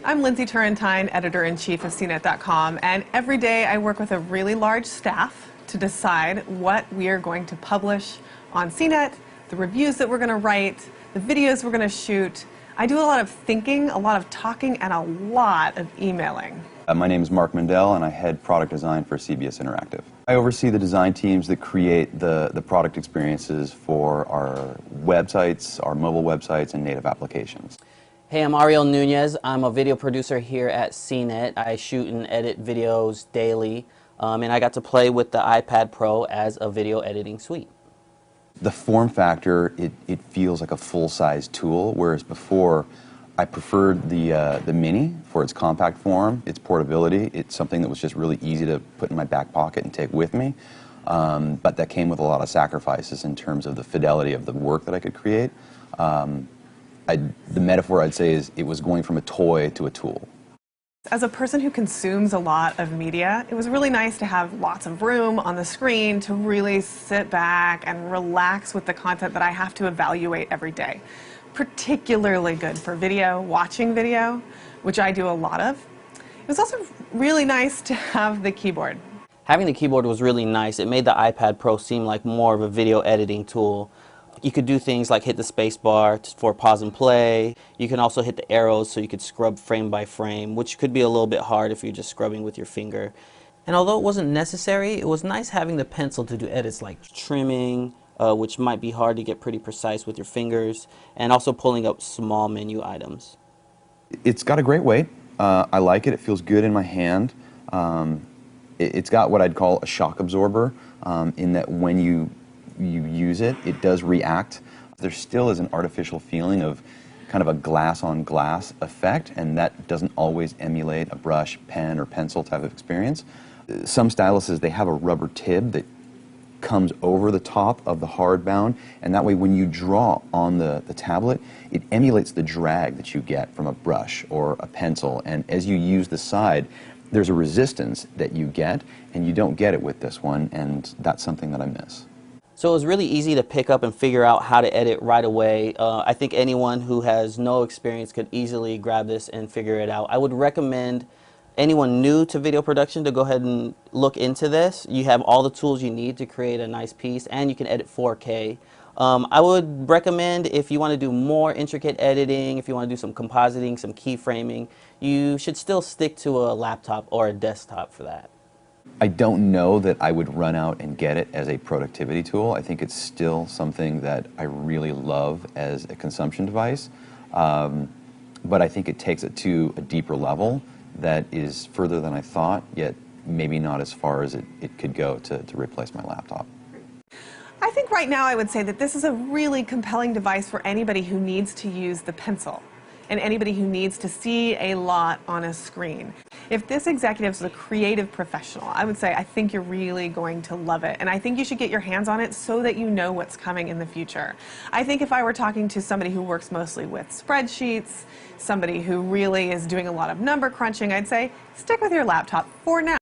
I'm Lindsay Turrentine, editor-in-chief of CNET.com, and every day I work with a really large staff to decide what we are going to publish on CNET, the reviews that we're going to write, the videos we're going to shoot. I do a lot of thinking, a lot of talking, and a lot of emailing. My name is Mark Mandel, and I head product design for CBS Interactive. I oversee the design teams that create the product experiences for our websites, our mobile websites, and native applications. Hey, I'm Ariel Nunez. I'm a video producer here at CNET. I shoot and edit videos daily, and I got to play with the iPad Pro as a video editing suite. The form factor, it feels like a full-size tool, whereas before I preferred the Mini for its compact form, its portability. It's something that was just really easy to put in my back pocket and take with me, but that came with a lot of sacrifices in terms of the fidelity of the work that I could create. The metaphor I'd say is it was going from a toy to a tool. As a person who consumes a lot of media, it was really nice to have lots of room on the screen to really sit back and relax with the content that I have to evaluate every day. Particularly good for video, watching video, which I do a lot of. It was also really nice to have the keyboard. Having the keyboard was really nice. It made the iPad Pro seem like more of a video editing tool. You could do things like hit the space bar for pause and play. You can also hit the arrows so you could scrub frame by frame, which could be a little bit hard if you're just scrubbing with your finger. And although it wasn't necessary, it was nice having the pencil to do edits like trimming, which might be hard to get pretty precise with your fingers, and also pulling up small menu items. It's got a great weight. I like it. It feels good in my hand. It's got what I'd call a shock absorber, in that when you use it, it does react. There still is an artificial feeling of kind of a glass-on-glass effect, and that doesn't always emulate a brush, pen, or pencil type of experience. Some styluses, they have a rubber tib that comes over the top of the hardbound, and that way when you draw on the tablet, it emulates the drag that you get from a brush or a pencil, and as you use the side, there's a resistance that you get, and you don't get it with this one, and that's something that I miss. So it was really easy to pick up and figure out how to edit right away. I think anyone who has no experience could easily grab this and figure it out. I would recommend anyone new to video production to go ahead and look into this. You have all the tools you need to create a nice piece, and you can edit 4K. I would recommend if you want to do more intricate editing, if you want to do some compositing, some keyframing, you should still stick to a laptop or a desktop for that. I don't know that I would run out and get it as a productivity tool. I think it's still something that I really love as a consumption device, but I think it takes it to a deeper level that is further than I thought, yet maybe not as far as it could go to replace my laptop. I think right now I would say that this is a really compelling device for anybody who needs to use the pencil and anybody who needs to see a lot on a screen. If this executive is a creative professional, I would say I think you're really going to love it, and I think you should get your hands on it so that you know what's coming in the future. I think if I were talking to somebody who works mostly with spreadsheets, somebody who really is doing a lot of number crunching, I'd say stick with your laptop for now.